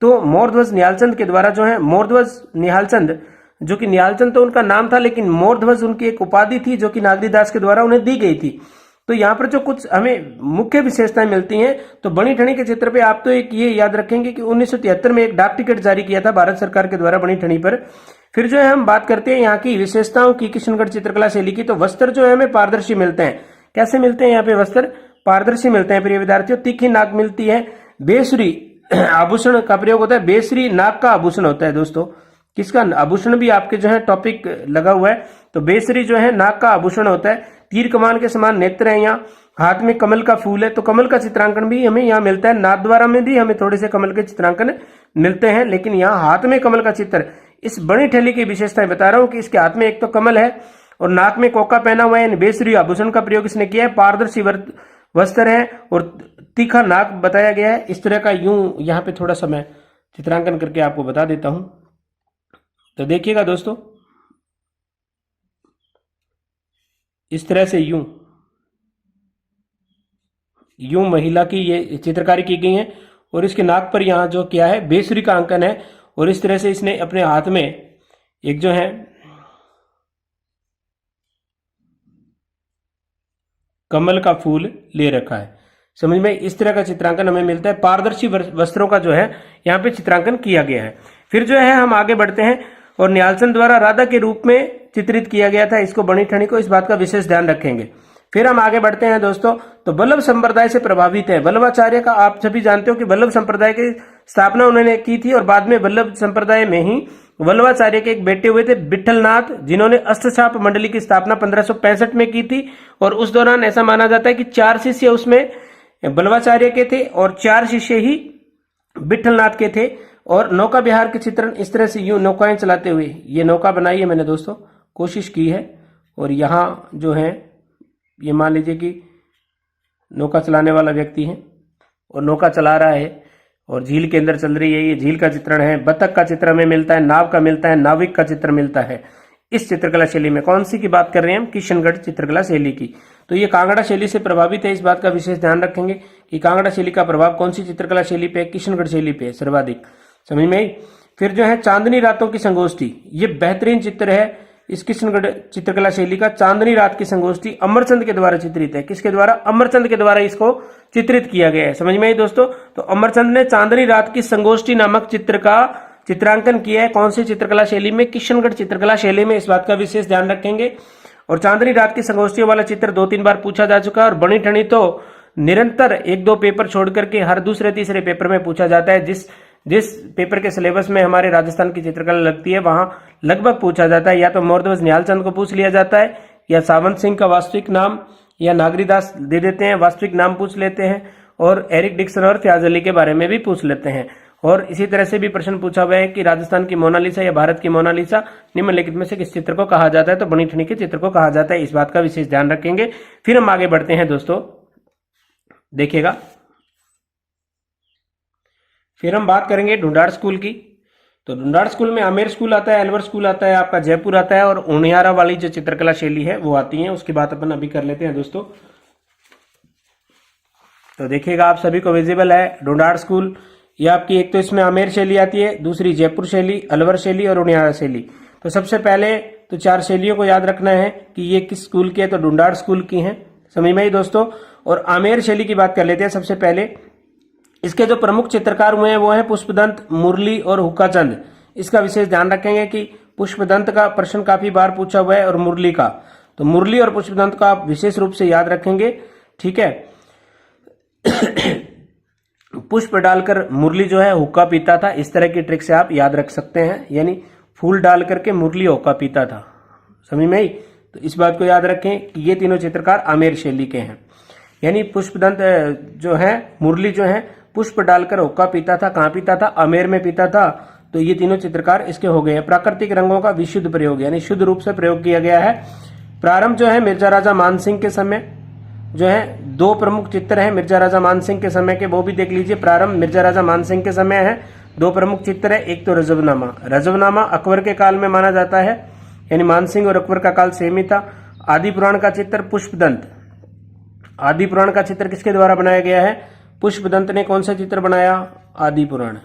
तो मोरध्वज न्यालचंद के द्वारा जो है, मोरध्वज निहालचंद, जो कि निहालचंद तो उनका नाम था लेकिन मोरध्वज उनकी एक उपाधि थी जो कि नागरीदास के द्वारा उन्हें दी गई थी। तो यहाँ पर जो कुछ हमें मुख्य विशेषताएं मिलती हैं, तो बनी ठनी के चित्र पे आप तो एक ये याद रखेंगे कि 1973 में एक डाक टिकट जारी किया था भारत सरकार के द्वारा बनी ठनी पर। फिर जो है हम बात करते हैं यहाँ की विशेषताओं की, किशनगढ़ चित्रकला शैली की। तो वस्त्र जो है हमें पारदर्शी मिलते हैं। कैसे मिलते हैं, यहाँ पे वस्त्र पारदर्शी मिलते हैं प्रिय विद्यार्थियों। तीखी नाक मिलती है, बेसुरी आभूषण का प्रयोग होता है। बेसुरी नाक का आभूषण होता है दोस्तों, किसका आभूषण भी आपके जो है टॉपिक लगा हुआ है। तो बेसुरी जो है नाक का आभूषण होता है। तीर कमान के समान नेत्र है, यहाँ हाथ में कमल का फूल है, तो कमल का चित्रांकन भी हमें यहाँ मिलता है। नाथद्वारा में भी हमें थोड़े से कमल के चित्रांकन मिलते हैं, लेकिन यहाँ हाथ में कमल का चित्र, इस बनी ठेली की विशेषताएं बता रहा हूँ कि इसके हाथ में एक तो कमल है और नाक में कोका पहना हुआ है। बेसुरी आभूषण का प्रयोग इसने किया है। पारदर्शी वस्त्र है और तीखा नाक बताया गया है। इस तरह का यूं यहाँ पे थोड़ा सा मैं चित्रांकन करके आपको बता देता हूं। तो देखिएगा दोस्तों, इस तरह से यूं महिला की ये चित्रकारी की गई है और इसके नाक पर यहाँ जो किया है बेसुरी का अंकन है। और इस तरह से इसने अपने हाथ में एक जो है कमल का फूल ले रखा है। समझ में, इस तरह का चित्रांकन हमें मिलता है। पारदर्शी वस्त्रों का जो है यहाँ पे चित्रांकन किया गया है। फिर जो है हम आगे बढ़ते हैं और न्यालचंद द्वारा राधा के रूप में चित्रित किया गया था इसको, बनी ठनी को। इस बात का विशेष ध्यान रखेंगे। फिर हम आगे बढ़ते हैं दोस्तों, तो वल्लभ संप्रदाय से प्रभावित है। वल्लभाचार्य का आप सभी जानते हो कि वल्लभ संप्रदाय की स्थापना उन्होंने की थी और बाद में वल्लभ संप्रदाय में ही वल्लभाचार्य के एक बेटे हुए थे विठलनाथ, जिन्होंने अष्टछाप मंडली की स्थापना 1565 में की थी। और उस दौरान ऐसा माना जाता है कि 4 शिष्य उसमें वल्लभाचार्य के थे और 4 शिष्य ही विठलनाथ के थे। और नौका विहार के चित्रण इस तरह से यूं नौकाएं चलाते हुए, ये नौका बनाई है मैंने दोस्तों, कोशिश की है। और यहाँ जो है ये मान लीजिए कि नौका चलाने वाला व्यक्ति है और नौका चला रहा है और झील के अंदर चल रही है। ये झील का चित्रण है। बतख का चित्र हमें मिलता है, नाव का मिलता है, नाविक का चित्र मिलता है इस चित्रकला शैली में। कौन सी की बात कर रहे हैं हम, किशनगढ़ चित्रकला शैली की। तो ये कांगड़ा शैली से प्रभावित है। इस बात का विशेष ध्यान रखेंगे कि कांगड़ा शैली का प्रभाव कौन सी चित्रकला शैली पे, किशनगढ़ शैली पे सर्वाधिक। समझ में आई। फिर जो है चांदनी रातों की संगोष्ठी, ये बेहतरीन चित्र है इस किशनगढ़ चित्रकला शैली का। चांदनी रात की संगोष्ठी अमरचंद के द्वारा चित्रित है। किसके द्वारा, अमरचंद के द्वारा इसको चित्रित किया गया है। समझ में आई दोस्तों। तो अमरचंद ने चांदनी रात की संगोष्ठी नामक चित्र का चित्रांकन किया है। कौन सी चित्रकला शैली में, किशनगढ़ चित्रकला शैली में। इस बात का विशेष ध्यान रखेंगे। और चांदनी रात की संगोष्ठियों वाला चित्र 2-3 बार पूछा जा चुका है। और बनी ठनी तो निरंतर 1-2 पेपर छोड़ करके हर दूसरे-तीसरे पेपर में पूछा जाता है। जिस पेपर के सिलेबस में हमारे राजस्थान की चित्रकला लगती है वहां लगभग पूछा जाता है। या तो मोरध्वज न्यालचंद को पूछ लिया जाता है, या सावंत सिंह का वास्तविक नाम, या नागरीदास दे देते हैं, वास्तविक नाम पूछ लेते हैं। और एरिक डिक्सन और फयाज अली के बारे में भी पूछ लेते हैं। और इसी तरह से भी प्रश्न पूछा हुआ है कि राजस्थान की मोनालिसा या भारत की मोनालिसा निम्नलिखित में से किस चित्र को कहा जाता है, तो बनी ठनी के चित्र को कहा जाता है। इस बात का विशेष ध्यान रखेंगे। फिर हम आगे बढ़ते हैं दोस्तों, देखिएगा। फिर हम बात करेंगे ढूंढाड़ स्कूल की। तो ढूंढाड़ स्कूल में आमेर स्कूल आता है, अलवर स्कूल आता है, आपका जयपुर आता है, और उनियारा वाली जो चित्रकला शैली है वो आती है। उसकी बात अपन अभी कर लेते हैं दोस्तों। तो देखिएगा आप सभी को विजिबल है ढूंढाड़ स्कूल। ये आपकी एक तो इसमें आमेर शैली आती है, दूसरी जयपुर शैली, अलवर शैली और उनियारा शैली। तो सबसे पहले तो 4 शैलियों को याद रखना है कि ये किस स्कूल की है, तो ढूंढाड़ स्कूल की है, समझ में आई दोस्तों। और आमेर शैली की बात कर लेते हैं सबसे पहले। इसके जो प्रमुख चित्रकार हुए हैं वो है पुष्पदंत, मुरली और हुक्काचंद। इसका विशेष ध्यान रखेंगे कि पुष्पदंत का प्रश्न काफी बार पूछा हुआ है और मुरली का, तो मुरली और पुष्पदंत का आप विशेष रूप से याद रखेंगे, ठीक है। पुष्प डालकर मुरली जो है हुक्का पीता था, इस तरह की ट्रिक से आप याद रख सकते हैं, यानी फूल डाल करके मुरली हुक्का पीता था, समझ में आई। तो इस बात को याद रखें कि ये तीनों चित्रकार आमेर शैली के हैं। यानी पुष्पदंत जो है, मुरली जो है पुष्प डालकर हुक्का पीता था, कहाँ पीता था, आमेर में पीता था। तो ये तीनों चित्रकार इसके हो गए हैं। प्राकृतिक रंगों का विशुद्ध प्रयोग, यानी शुद्ध रूप से प्रयोग किया गया है। प्रारंभ जो है मिर्जा राजा मानसिंह के समय जो है 2 प्रमुख चित्र हैं मिर्जा राजा मानसिंह के समय के, वो भी देख लीजिए। प्रारंभ मिर्जा राजा मानसिंह के समय है, 2 प्रमुख चित्र है। एक तो रजबनामा, रजबनामा अकबर के काल में माना जाता है, यानी मानसिंह और अकबर का काल सेम ही था। आदि पुराण का चित्र पुष्पदंत, आदि पुराण का चित्र किसके द्वारा बनाया गया है, पुष्पदंत ने कौन सा चित्र बनाया, आदि पुराण।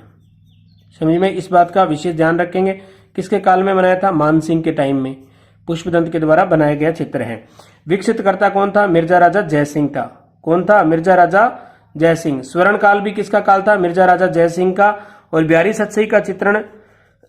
समझ में, इस बात का विशेष ध्यान रखेंगे। किसके काल में बनाया था, मानसिंह के टाइम में पुष्पदंत के द्वारा बनाया गया चित्र है। विकसित करता कौन था, मिर्जा राजा जयसिंह था। कौन था, मिर्जा राजा जयसिंह। स्वर्ण काल भी किसका काल था, मिर्जा राजा जयसिंह का। और बिहारी सतसई का चित्रण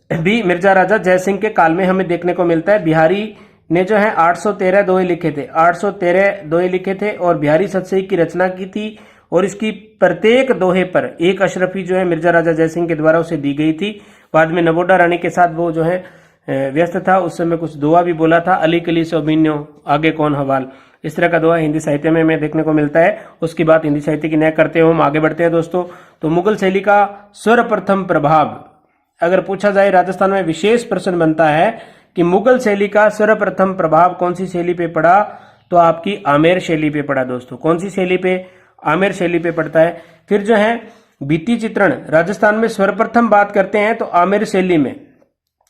भी मिर्जा राजा जयसिंह के काल में हमें देखने को मिलता है। बिहारी ने जो है 813 दोहे लिखे थे, 813 दोहे लिखे थे और बिहारी सतसई की रचना की थी। और इसकी प्रत्येक दोहे पर एक अशरफी जो है मिर्जा राजा जयसिंह के द्वारा उसे दी गई थी। बाद में नवोडा रानी के साथ वो जो है व्यस्त था, उस समय कुछ दोहा भी बोला था, अली कली सोबिन्यो आगे कौन हवाल, इस तरह का दोहा हिंदी साहित्य में हमें देखने को मिलता है। उसकी बात हिंदी साहित्य की न करते हुए हम आगे बढ़ते हैं दोस्तों। तो मुगल शैली का सर्वप्रथम प्रभाव, अगर पूछा जाए राजस्थान में विशेष प्रश्न बनता है कि मुगल शैली का सर्वप्रथम प्रभाव कौन सी शैली पे पड़ा, तो आपकी आमेर शैली पे पड़ा दोस्तों। कौन सी शैली पे, आमेर शैली पे पड़ता है। फिर जो है भित्ति चित्रण, राजस्थान में सर्वप्रथम बात करते हैं तो आमेर शैली में,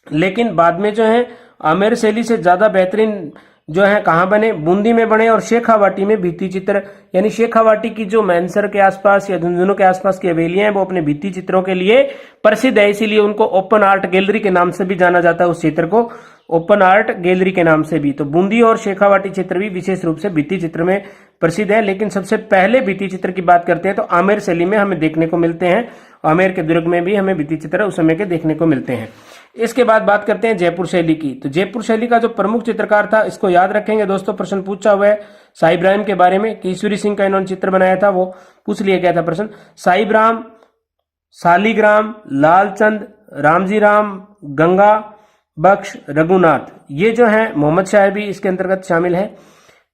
लेकिन बाद में जो है आमेर शैली से ज्यादा बेहतरीन जो है कहाँ बने, बूंदी में बने और शेखावाटी में भित्ति चित्र, यानी शेखावाटी की जो मैनसर के आसपास या झुंझुनू के आसपास की हवेलियां हैं वो अपने भित्ति चित्रों के लिए प्रसिद्ध है, इसीलिए उनको ओपन आर्ट गैलरी के नाम से भी जाना जाता है। उस चित्र को ओपन आर्ट गैलरी के नाम से भी। तो बूंदी और शेखावाटी चित्र भी विशेष रूप से भित्ति चित्र में प्रसिद्ध है। लेकिन सबसे पहले भित्ति चित्र की बात करते हैं तो आमेर शैली में हमें देखने को मिलते हैं। आमेर के दुर्ग में भी हमें भित्ति चित्र उस समय के देखने को मिलते हैं। इसके बाद बात करते हैं जयपुर शैली की। तो जयपुर शैली का जो प्रमुख चित्रकार था, इसको याद रखेंगे दोस्तों, प्रश्न पूछा हुआ है साहिब राम के बारे में कि ईश्वरी सिंह का इन्होंने चित्र बनाया था, वो पूछ लिया गया था प्रश्न। साहिब राम, शालिग्राम, लालचंद, रामजी राम, गंगा बख्श, रघुनाथ, ये जो है मोहम्मद शाह भी इसके अंतर्गत शामिल है।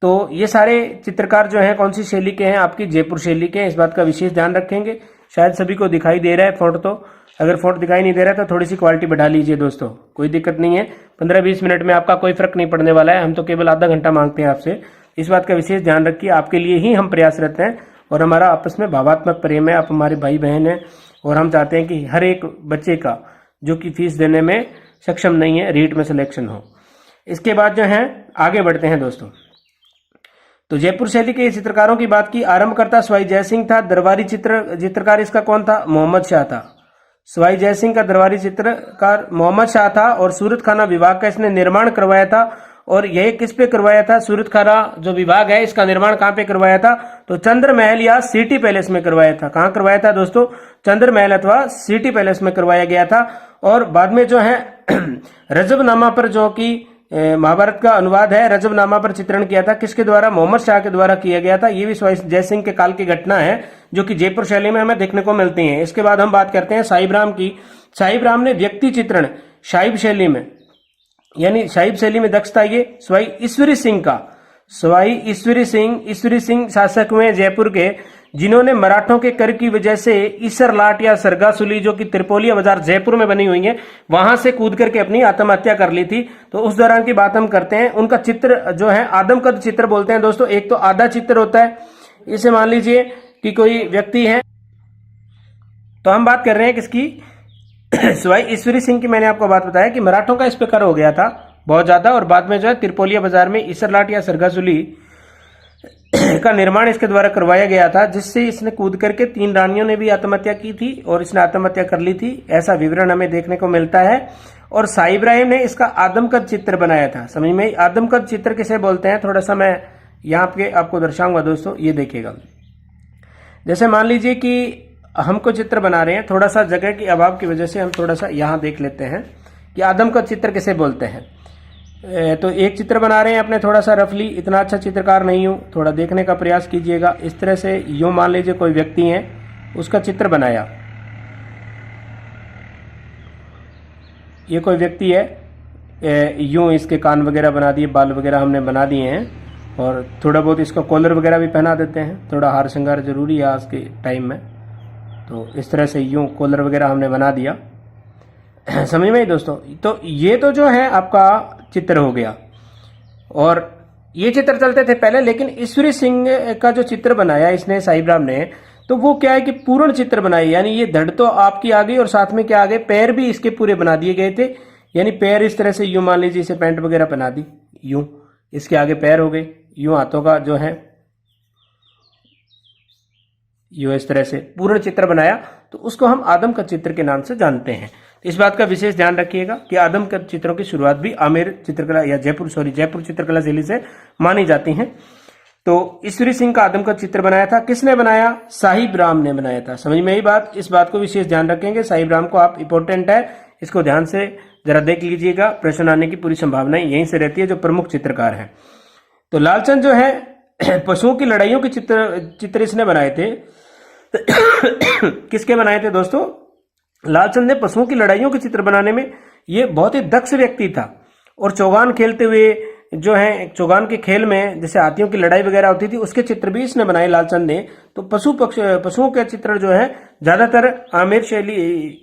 तो ये सारे चित्रकार जो हैं कौन सी शैली के हैं, आपकी जयपुर शैली के हैं। इस बात का विशेष ध्यान रखेंगे। शायद सभी को दिखाई दे रहा है फॉन्ट, तो अगर फॉन्ट दिखाई नहीं दे रहा है तो थोड़ी सी क्वालिटी बढ़ा लीजिए दोस्तों, कोई दिक्कत नहीं है। 15-20 मिनट में आपका कोई फर्क नहीं पड़ने वाला है, हम तो केवल आधा घंटा मांगते हैं आपसे। इस बात का विशेष ध्यान रखिए, आपके लिए ही हम प्रयासरत हैं और हमारा आपस में भावात्मक प्रेम है। आप हमारे भाई बहन हैं और हम चाहते हैं कि हर एक बच्चे का जो कि फीस देने में सक्षम नहीं है, रीट में सिलेक्शन हो। इसके बाद जो है आगे बढ़ते हैं दोस्तों। तो जयपुर शैली के चित्रकारों की बात की, आरंभकर्ता सवाई जयसिंह था। दरबारी चित्रकार इसका कौन था, मोहम्मद शाह था। सवाई जयसिंह का दरबारी चित्रकार मोहम्मद शाह था और सूरत खाना विभाग का इसने निर्माण करवाया था। और यह किस पे करवाया था, सूरत खाना जो विभाग है इसका निर्माण कहाँ पे करवाया था, तो चंद्र महल या सिटी पैलेस में करवाया था। कहाँ करवाया था दोस्तों, चंद्र महल अथवा सिटी पैलेस में करवाया गया था। और बाद में जो है रजबनामा पर, जो कि महाभारत का अनुवाद है, रजबनामा पर चित्रण किया था किसके द्वारा, मोहम्मद शाह के द्वारा किया गया था। ये भी सवाई जयसिंह के काल की घटना है जो कि जयपुर शैली में हमें देखने को मिलती है। इसके बाद हम बात करते हैं साहिब राम की। साहिब राम ने व्यक्ति चित्रण शाइब शैली में, यानी शाइब शैली में दक्षता ये सवाई ईश्वरी सिंह का, सवाई ईश्वरी सिंह शासक हुए जयपुर के, जिन्होंने मराठों के कर की वजह से ईसरलाट या सरगासुली जो कि त्रिपोलिया बाजार जयपुर में बनी हुई है, वहां से कूद करके अपनी आत्महत्या कर ली थी। तो उस दौरान की बात हम करते हैं। उनका चित्र जो है आदमकद चित्र बोलते हैं दोस्तों। एक तो आधा चित्र होता है, इसे मान लीजिए कि कोई व्यक्ति है, तो हम बात कर रहे हैं किसकी, सवाई ईश्वरी सिंह की। मैंने आपको बात बताया कि मराठों का इस पे कर हो गया था बहुत ज्यादा, और बाद में जो है त्रिपोलिया बाजार में ईसरलाट या सरगासुली का निर्माण इसके द्वारा करवाया गया था, जिससे इसने कूद करके 3 रानियों ने भी आत्महत्या की थी और इसने आत्महत्या कर ली थी, ऐसा विवरण हमें देखने को मिलता है। और शाह इब्राहिम ने इसका आदमकद चित्र बनाया था। समझ में? आदमकद चित्र किसे बोलते हैं, थोड़ा सा मैं यहाँ पे आपको दर्शाऊंगा दोस्तों, ये देखिएगा। जैसे मान लीजिए कि हमको चित्र बना रहे हैं, थोड़ा सा जगह के अभाव की वजह से हम थोड़ा सा यहाँ देख लेते हैं कि आदमकद चित्र किसे बोलते हैं। तो एक चित्र बना रहे हैं अपने, थोड़ा सा रफली, इतना अच्छा चित्रकार नहीं हूँ, थोड़ा देखने का प्रयास कीजिएगा। इस तरह से यूँ मान लीजिए कोई व्यक्ति है, उसका चित्र बनाया, ये कोई व्यक्ति है, यूँ इसके कान वगैरह बना दिए, बाल वगैरह हमने बना दिए हैं, और थोड़ा बहुत इसको कॉलर वगैरह भी पहना देते हैं, थोड़ा हार श्रृंगार जरूरी है आज के टाइम में। तो इस तरह से यूँ कॉलर वगैरह हमने बना दिया। समझ में दोस्तों? तो ये तो जो है आपका चित्र हो गया, और ये चित्र चलते थे पहले, लेकिन ईश्वरी सिंह का जो चित्र बनाया इसने, शाह इब्राहिम ने, तो वो क्या है कि पूर्ण चित्र बनाए, यानी ये धड़ तो आपकी आ गई और साथ में क्या आ गए, पैर भी इसके पूरे बना दिए गए थे। यानी पैर इस तरह से यूं मान लीजिए इसे पैंट वगैरह बना दी, यूं इसके आगे पैर हो गए, यूं हाथों का जो है यूं इस तरह से पूर्ण चित्र बनाया, तो उसको हम आदमकद चित्र के नाम से जानते हैं। इस बात का विशेष ध्यान रखिएगा कि आदमकद चित्रों की शुरुआत भी आमेर चित्रकला या जयपुर चित्रकला शैली से मानी जाती है। तो ईश्वरी सिंह का आदमकद चित्र बनाया था, किसने बनाया? शाह इब्राहिम ने बनाया था। समझ में आई बात? इस बात को विशेष ध्यान रखेंगे, शाह इब्राहिम को आप इंपॉर्टेंट है, इसको ध्यान से जरा देख लीजिएगा, प्रश्न आने की पूरी संभावनाएं यहीं से रहती है, जो प्रमुख चित्रकार हैं। तो लालचंद जो है पशुओं की लड़ाइयों के चित्र इसने बनाए थे। किसके बनाए थे दोस्तों? लालचंद ने पशुओं की लड़ाइयों के चित्र बनाने में ये बहुत ही दक्ष व्यक्ति था, और चौगान खेलते हुए जो है, चौगान के खेल में जैसे हाथियों की लड़ाई वगैरह होती थी, उसके चित्र भी इसने बनाए लालचंद ने। तो पशुओं के चित्र जो है ज्यादातर आमेर शैली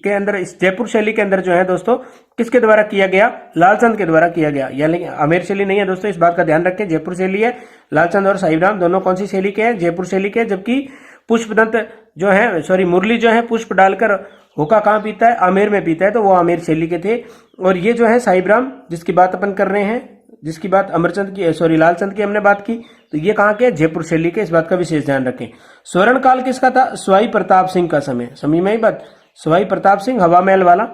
के अंदर, इस जयपुर शैली के अंदर जो है दोस्तों, किसके द्वारा किया गया? लालचंद के द्वारा किया गया। यानी आमेर शैली नहीं है दोस्तों, इस बात का ध्यान रखें, जयपुर शैली है। लालचंद और शाह इब्राहिम दोनों कौन सी शैली के हैं? जयपुर शैली के। जबकि पुष्पदंत जो है, मुरली जो है पुष्प डालकर होका कहाँ पीता है? आमेर में पीता है, तो वो आमेर शैली के थे। और ये जो है शाह इब्राहिम जिसकी बात अपन कर रहे हैं, जिसकी बात अमरचंद की, लालचंद की हमने बात की, तो ये कहाँ के? जयपुर शैली के। इस बात का विशेष ध्यान रखें। स्वर्ण काल किसका था? स्वाई प्रताप सिंह का समय। समझ में आई बात? स्वाई प्रताप सिंह हवा महल वाला,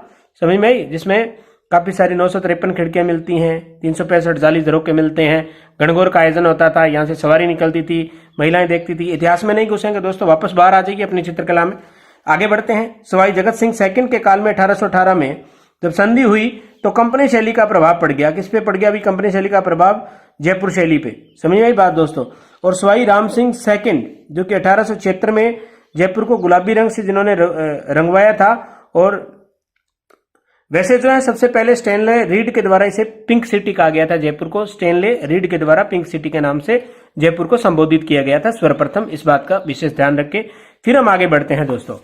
समझ में आई, जिसमें काफी सारी 953 खिड़कियां मिलती हैं, 365 जाली झरोके मिलते हैं, गणगौर का आयोजन होता था, यहाँ से सवारी निकलती थी, महिलाएं देखती थी। इतिहास में नहीं घुसेंगे दोस्तों, वापस बाहर आ जाइए अपनी चित्रकला में। आगे बढ़ते हैं। सवाई जगत सिंह सेकंड के काल में 1818 में जब संधि हुई, तो कंपनी शैली का प्रभाव पड़ गया। किस पे पड़ गया? अभी कंपनी शैली का प्रभाव जयपुर शैली पे। समझ में बात दोस्तों? और सवाई राम सिंह सेकंड जो कि 1876 में जयपुर को गुलाबी रंग से जिन्होंने रंगवाया था, और वैसे जो है सबसे पहले स्टेनले रीड के द्वारा इसे पिंक सिटी कहा गया था। जयपुर को स्टेनले रीड के द्वारा पिंक सिटी के नाम से जयपुर को संबोधित किया गया था सर्वप्रथम। इस बात का विशेष ध्यान रखें। फिर हम आगे बढ़ते हैं दोस्तों।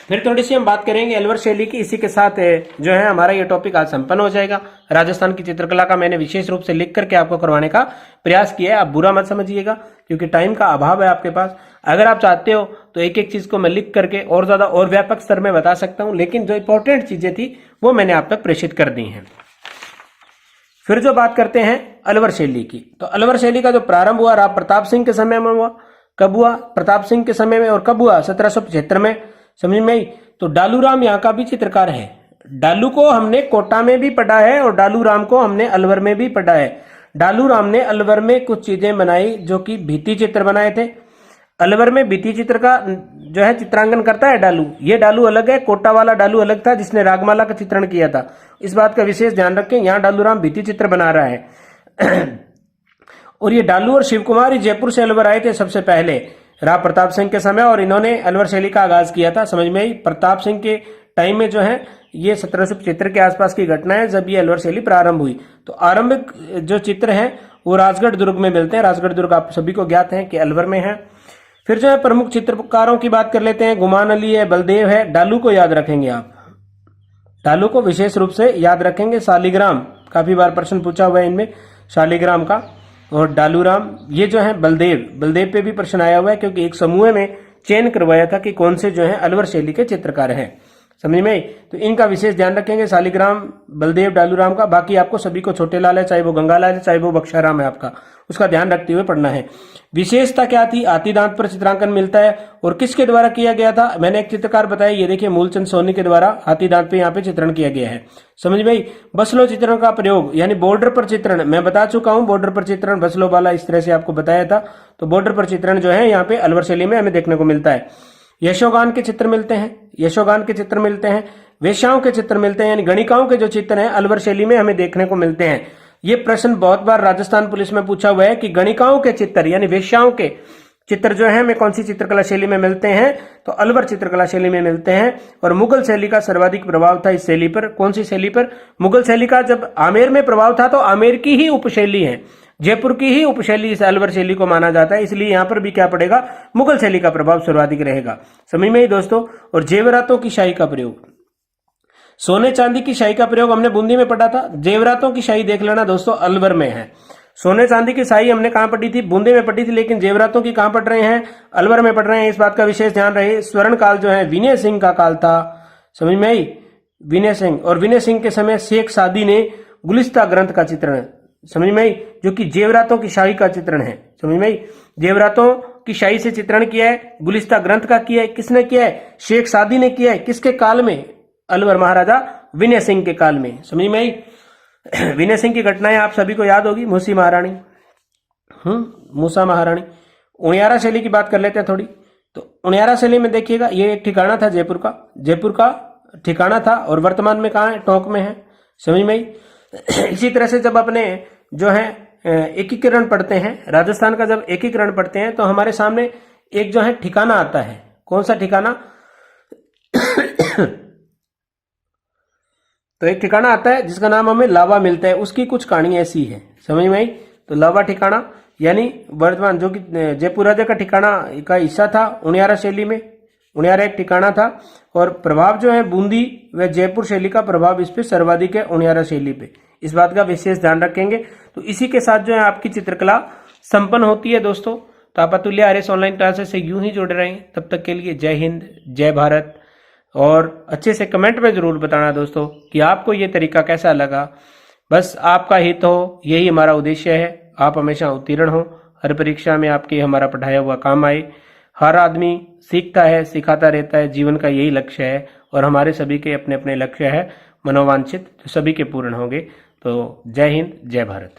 फिर थोड़ी सी हम बात करेंगे अलवर शैली की। इसी के साथ जो है हमारा ये टॉपिक आज संपन्न हो जाएगा। राजस्थान की चित्रकला का मैंने विशेष रूप से लिख करके आपको करवाने का प्रयास किया है। आप बुरा मत समझिएगा, क्योंकि टाइम का अभाव है आपके पास। अगर आप चाहते हो तो एक एक चीज को मैं लिख करके और ज्यादा और व्यापक स्तर में बता सकता हूं, लेकिन जो इंपॉर्टेंट चीजें थी वो मैंने आप तक प्रेषित कर दी हैं। फिर जो बात करते हैं अलवर शैली की, तो अलवर शैली का जो प्रारंभ हुआ राव प्रताप सिंह के समय में हुआ। कब हुआ? प्रताप सिंह के समय में। और कब हुआ? 1775 में। समझ में आई? तो डालू राम यहाँ का भी चित्रकार है। डालू को हमने कोटा में भी पढ़ा है और डालू राम को हमने अलवर में भी पढ़ा है। डालू राम ने अलवर में कुछ चीजें बनाई, जो कि भित्ति चित्र बनाए थे। अलवर में भित्ति चित्र का जो है चित्रांकन करता है डालू। ये डालू अलग है, कोटा वाला डालू अलग था जिसने रागमाला का चित्रण किया था। इस बात का विशेष ध्यान रखें। यहाँ डालू राम भित्ति चित्र बना रहा है। और ये डालू और शिव कुमार ही जयपुर से अलवर आए थे सबसे पहले राव प्रताप सिंह के समय, और इन्होंने अलवर शैली का आगाज किया था। समझ में आई? प्रताप सिंह के टाइम में जो है ये 1775 के आसपास की घटना है जब ये अलवर शैली प्रारंभ हुई। तो आरंभिक जो चित्र है वो राजगढ़ दुर्ग में मिलते हैं। राजगढ़ दुर्ग आप सभी को ज्ञात है कि अलवर में है। फिर जो है प्रमुख चित्रकारों की बात कर लेते हैं। गुमान अली है, बलदेव है। डालू को याद रखेंगे आप, डालू को विशेष रूप से याद रखेंगे। शालिग्राम काफी बार प्रश्न पूछा हुआ है इनमें, शालिग्राम का। और डालूराम, ये जो है बलदेव पे भी प्रश्न आया हुआ है, क्योंकि एक समूह में चयन करवाया था कि कौन से जो है अलवर शैली के चित्रकार हैं। समझ में आई? तो इनका विशेष ध्यान रखेंगे, शालिग्राम, बलदेव, डालूराम का। बाकी आपको सभी को छोटे लाल है, चाहे वो गंगालाल है, चाहे वो बख्शाराम है, आपका उसका ध्यान रखते हुए पढ़ना है। विशेषता क्या थी? हाथी दांत पर चित्रांकन मिलता है और किसके द्वारा किया गया था? मैंने एक चित्रकार बताया, ये देखिए मूलचंद सोनी के द्वारा हाथी दांत पे यहाँ पे चित्रण किया गया है। समझ में आई? बसलो चित्रण का प्रयोग यानी बॉर्डर पर चित्रण, मैं बता चुका हूं बॉर्डर पर चित्रण बसलो वाला इस तरह से आपको बताया था। तो बॉर्डर पर चित्रण जो है यहाँ पे अलवर शैली में हमें देखने को मिलता है। यशोगान के चित्र मिलते हैं, यशोगान के चित्र मिलते हैं, वेश्याओं के चित्र मिलते हैं, यानी गणिकाओं के जो चित्र हैं अलवर शैली में हमें देखने को मिलते हैं। ये प्रश्न बहुत बार राजस्थान पुलिस में पूछा हुआ है कि गणिकाओं के चित्र यानी वेश्याओं के चित्र जो है हमें कौन सी चित्रकला शैली में मिलते हैं? तो अलवर चित्रकला शैली में मिलते हैं। और मुगल शैली का सर्वाधिक प्रभाव था इस शैली पर। कौन सी शैली पर? मुगल शैली का जब आमेर में प्रभाव था तो आमेर की ही उपशैली है, जयपुर की ही उपशैली इस अलवर शैली को माना जाता है, इसलिए यहां पर भी क्या पड़ेगा? मुगल शैली का प्रभाव सर्वाधिक रहेगा। समझ में ही दोस्तों। और जेवरातों की शाही का प्रयोग, सोने चांदी की शाही का प्रयोग हमने बूंदी में पढ़ा था, जेवरातों की शाही देख लेना दोस्तों अलवर में है। सोने चांदी की शाही हमने कहां पढ़ी थी? बूंदी में पढ़ी थी, लेकिन जेवरातों की कहां पढ़ रहे हैं? अलवर में पढ़ रहे हैं। इस बात का विशेष ध्यान रहे। स्वर्ण काल जो है विनय सिंह का काल था। समझ में आई? विनय सिंह, और विनय सिंह के समय शेख सादी ने गुलिस्ता ग्रंथ का चित्रण, समझ में आई, जो कि जेवरातों की शाही का चित्रण है। समझ में आई? जेवरातों की शाही से चित्रण किया है, गुलिस्ता ग्रंथ का किया है। किसने किया है? शेख सादी ने किया है। किसके काल में? अलवर महाराजा विनय सिंह के काल में। समझ में आई? विनय सिंह की घटनाएं आप सभी को याद होगी। मूसी महारानी, मूसा महारानी। उनियारा शैली की बात कर लेते हैं थोड़ी। तो उनियारा शैली में देखिएगा, ये एक ठिकाना था जयपुर का, जयपुर का ठिकाना था और वर्तमान में कहाँ है? टोंक में है। समझ में आई? इसी तरह से जब अपने जो है एकीकरण पढ़ते हैं, राजस्थान का जब एकीकरण पढ़ते हैं तो हमारे सामने एक जो है ठिकाना आता है। कौन सा ठिकाना? तो एक ठिकाना आता है जिसका नाम हमें लावा मिलता है। उसकी कुछ कहानी ऐसी है। समझ में आई? तो लावा ठिकाना यानी वर्तमान जो कि जयपुर राजा का ठिकाना का हिस्सा था उनियारा शैली में। उनियारा एक ठिकाना था और प्रभाव जो है बूंदी व जयपुर शैली का प्रभाव इस पे सर्वाधिक है, उनियारा शैली पे। इस बात का विशेष ध्यान रखेंगे। तो इसी के साथ जो है आपकी चित्रकला संपन्न होती है दोस्तों। तो आप अतुल्य आर्यस ऑनलाइन क्लासेस से यूं ही जुड़े रहें। तब तक के लिए जय हिंद, जय भारत। और अच्छे से कमेंट में जरूर बताना दोस्तों कि आपको ये तरीका कैसा लगा। बस आपका हित हो, यही हमारा उद्देश्य है। आप हमेशा उत्तीर्ण हो, हर परीक्षा में आपके हमारा पढ़ाया हुआ काम आए। हर आदमी सीखता है, सिखाता रहता है, जीवन का यही लक्ष्य है। और हमारे सभी के अपने अपने लक्ष्य है मनोवांछित, जो सभी के पूर्ण होंगे। तो जय हिंद, जय भारत।